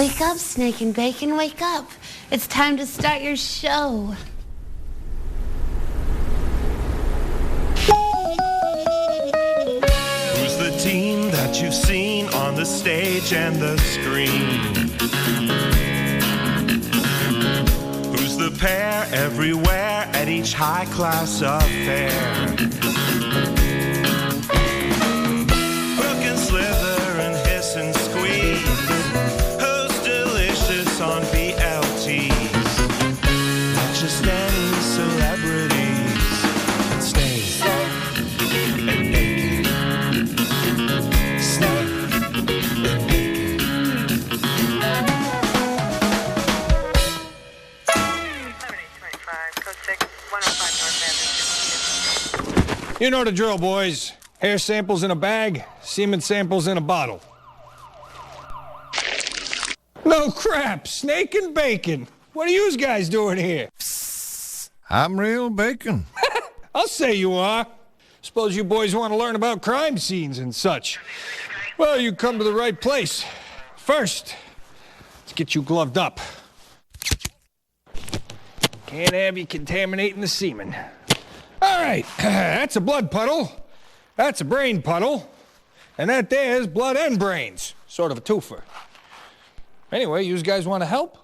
Wake up, Snake and Bacon, wake up. It's time to start your show. Who's the team that you've seen on the stage and the screen? Who's the pair everywhere at each high-class affair? Hook and slither and hiss and squeeze. Who's delicious on BLTs? Not just any celebrities. Snake and Bacon. Snake and Bacon. Code 6, 105 North Avenue. You know the drill, boys. Hair samples in a bag, semen samples in a bottle. No crap, Snake and Bacon. What are you guys doing here? I'm real bacon. I'll say you are. Suppose you boys want to learn about crime scenes and such. Well, you come to the right place. First, let's get you gloved up. Can't have you contaminating the semen. All right, that's a blood puddle. That's a brain puddle. And that there's blood and brains. Sort of a twofer. Anyway, you guys want to help?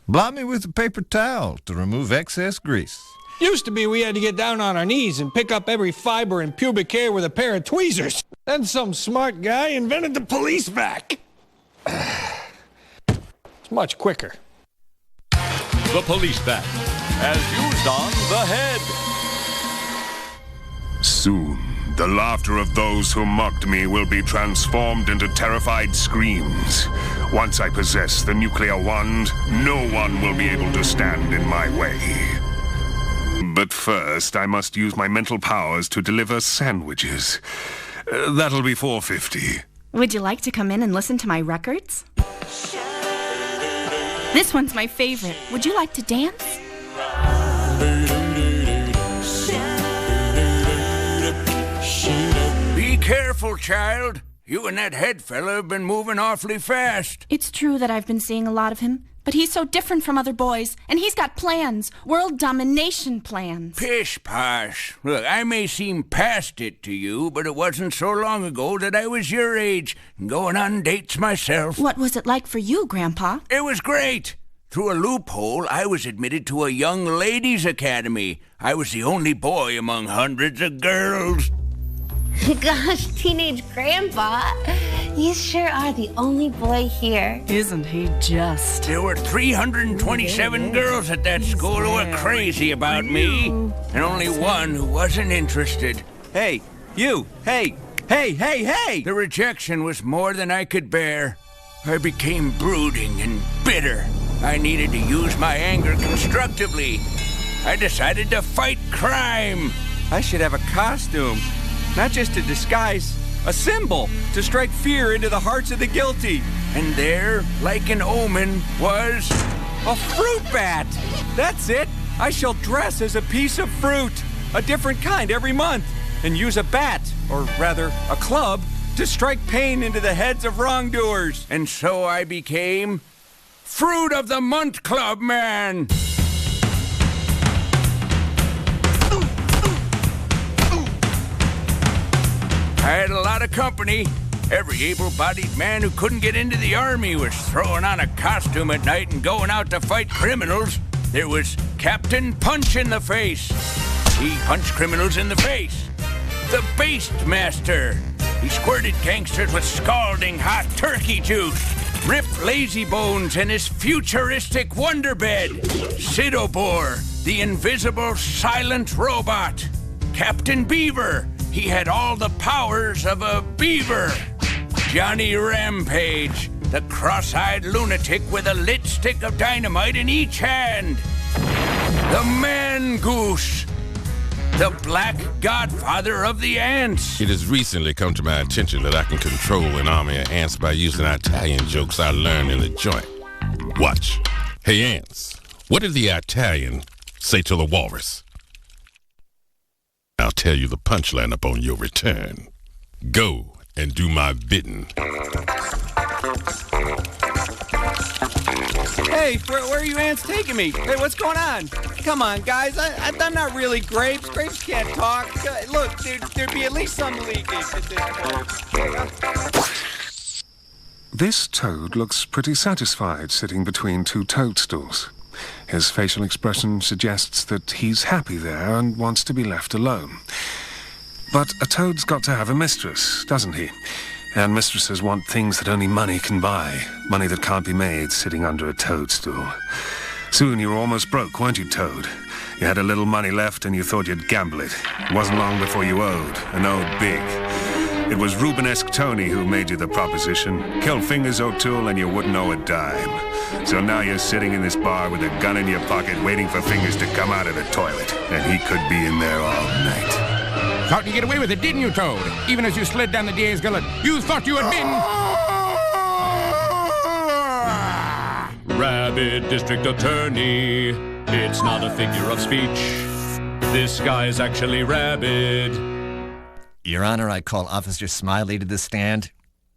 Blot me with a paper towel to remove excess grease. Used to be we had to get down on our knees and pick up every fiber in pubic hair with a pair of tweezers. Then some smart guy invented the police vac. It's much quicker. The police vac, as used on the head. Soon, the laughter of those who mocked me will be transformed into terrified screams. Once I possess the nuclear wand, no one will be able to stand in my way. But first, I must use my mental powers to deliver sandwiches. That'll be $4.50. Would you like to come in and listen to my records? This one's my favorite. Would you like to dance? Be careful, child. You and that head fella have been moving awfully fast. It's true that I've been seeing a lot of him, but he's so different from other boys, and he's got plans, world domination plans. Pish posh. Look, I may seem past it to you, but it wasn't so long ago that I was your age, going on dates myself. What was it like for you, Grandpa? It was great. Through a loophole, I was admitted to a young ladies' academy. I was the only boy among hundreds of girls. Gosh, teenage grandpa, you sure are the only boy here. Isn't he just? There were 327 girls at that school who were crazy about me, and only one who wasn't interested. Hey, you! Hey! The rejection was more than I could bear. I became brooding and bitter. I needed to use my anger constructively. I decided to fight crime. I should have a costume. Not just a disguise, a symbol to strike fear into the hearts of the guilty. And there, like an omen, was a fruit bat. That's it. I shall dress as a piece of fruit, a different kind every month, and use a bat, or rather a club, to strike pain into the heads of wrongdoers. And so I became Fruit of the Month Club Man. I had a lot of company. Every able-bodied man who couldn't get into the army was throwing on a costume at night and going out to fight criminals. There was Captain Punch in the Face. He punched criminals in the face. The Baste Master. He squirted gangsters with scalding hot turkey juice. Ripped lazy bones in his futuristic wonder bed. Sidobor, the invisible silent robot. Captain Beaver. He had all the powers of a beaver. Johnny Rampage, the cross-eyed lunatic with a lit stick of dynamite in each hand. The Man Goose, the black godfather of the ants. It has recently come to my attention that I can control an army of ants by using Italian jokes I learned in the joint. Watch. Hey, ants, what did the Italian say to the walrus? I'll tell you the punchline upon your return. Go and do my bidding. Hey, where are you ants taking me? Hey, what's going on? Come on, guys. I'm not really grapes. Grapes can't talk. Look, there'd be at least some leakage at this point. This toad looks pretty satisfied sitting between two toadstools. His facial expression suggests that he's happy there and wants to be left alone. But a toad's got to have a mistress, doesn't he? And mistresses want things that only money can buy. Money that can't be made sitting under a toadstool. Soon you were almost broke, weren't you, Toad? You had a little money left and you thought you'd gamble it. It wasn't long before you owed, and owed big. It was Rubenesque Tony who made you the proposition. Kill Fingers O'Toole and you wouldn't owe a dime. So now you're sitting in this bar with a gun in your pocket waiting for Fingers to come out of the toilet. And he could be in there all night. Thought you'd get away with it, didn't you, Toad? Even as you slid down the DA's gullet, you thought you had been... Rabid District Attorney. It's not a figure of speech. This guy's actually rabid. Your Honor, I call Officer Smiley to the stand.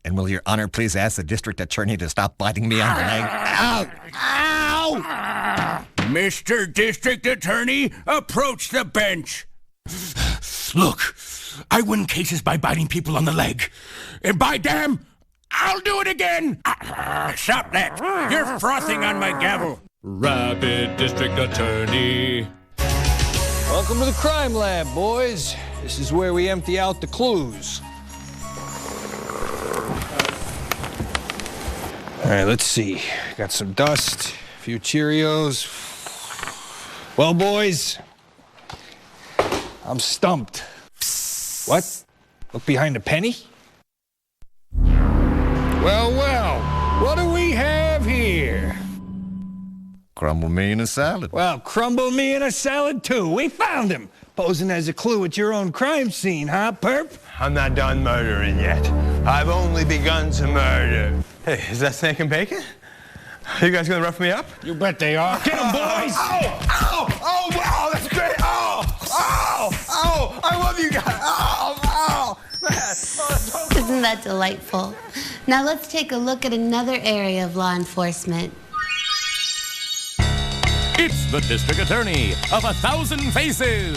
And will Your Honor please ask the District Attorney to stop biting me on the leg? Ow! Ow! Mr. District Attorney, approach the bench. Look, I win cases by biting people on the leg. And by damn, I'll do it again. Stop that. You're frothing on my gavel. Rabid District Attorney. Welcome to the crime lab, boys. This is where we empty out the clues. All right, let's see. Got some dust, a few Cheerios. Well, boys, I'm stumped. What? Look behind the penny? Well, what do we have here? Crumble me in a salad. Well, crumble me in a salad, too. We found him. Posing as a clue at your own crime scene, huh, perp? I'm not done murdering yet. I've only begun to murder. Hey, is that Snake and Bacon? Are you guys gonna rough me up? You bet they are. Get him, boys! Oh, wow, that's great! I love you guys! Man. Isn't that delightful? Now let's take a look at another area of law enforcement. It's the District Attorney of 1,000 Faces.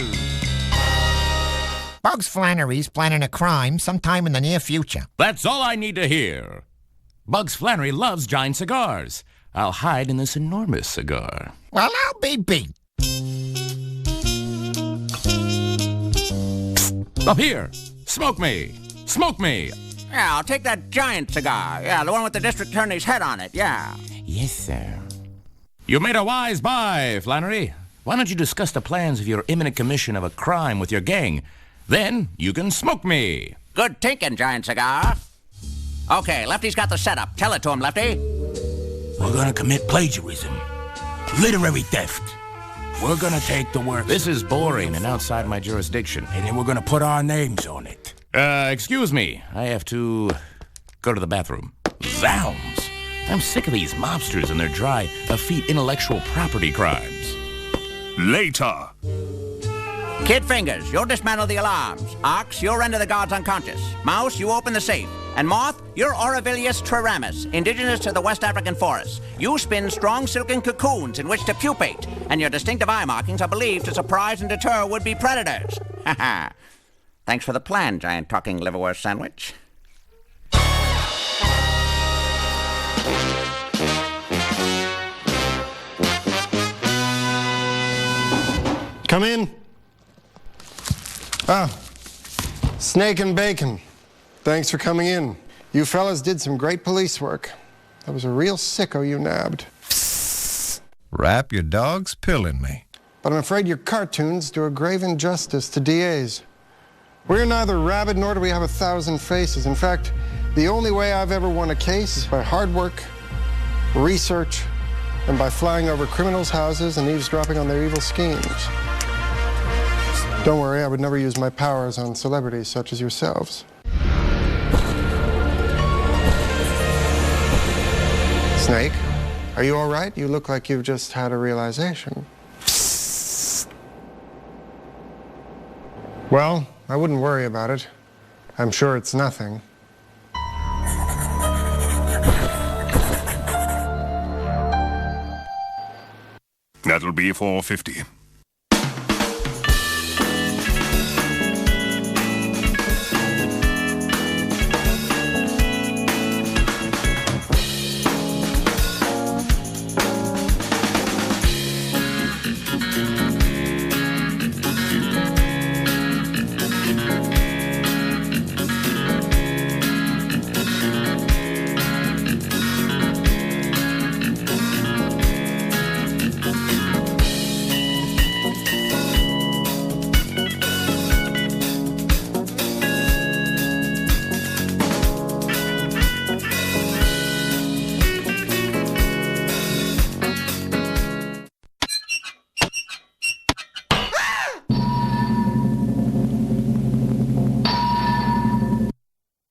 Bugs Flannery's planning a crime sometime in the near future. That's all I need to hear. Bugs Flannery loves giant cigars. I'll hide in this enormous cigar. Well, I'll be beat. Up here. Smoke me. Smoke me. Yeah, I'll take that giant cigar. Yeah, the one with the district attorney's head on it, yeah. Yes, sir. You made a wise buy, Flannery. Why don't you discuss the plans of your imminent commission of a crime with your gang? Then you can smoke me. Good tinkin', giant cigar. Okay, Lefty's got the setup. Tell it to him, Lefty. We're gonna commit plagiarism. Literary theft. We're gonna take the work. This is boring and outside my jurisdiction. And then we're gonna put our names on it. Excuse me. I have to go to the bathroom. Zounds. I'm sick of these mobsters and their dry, effete intellectual property crimes. Later. Kid Fingers, you'll dismantle the alarms. Ox, you'll render the guards unconscious. Mouse, you open the safe. And Moth, you're Orevilius triramus, indigenous to the West African forests. You spin strong silken cocoons in which to pupate, and your distinctive eye markings are believed to surprise and deter would-be predators. Ha ha. Thanks for the plan, giant talking liverwurst sandwich. Come in. Ah, Snake and Bacon. Thanks for coming in. You fellas did some great police work. That was a real sicko you nabbed. Rap your dog's pilling me. But I'm afraid your cartoons do a grave injustice to DAs. We're neither rabid nor do we have 1,000 faces. In fact, the only way I've ever won a case is by hard work, research, and by flying over criminals' houses and eavesdropping on their evil schemes. Don't worry, I would never use my powers on celebrities such as yourselves. Snake, are you all right? You look like you've just had a realization. Well, I wouldn't worry about it. I'm sure it's nothing. That'll be $4.50.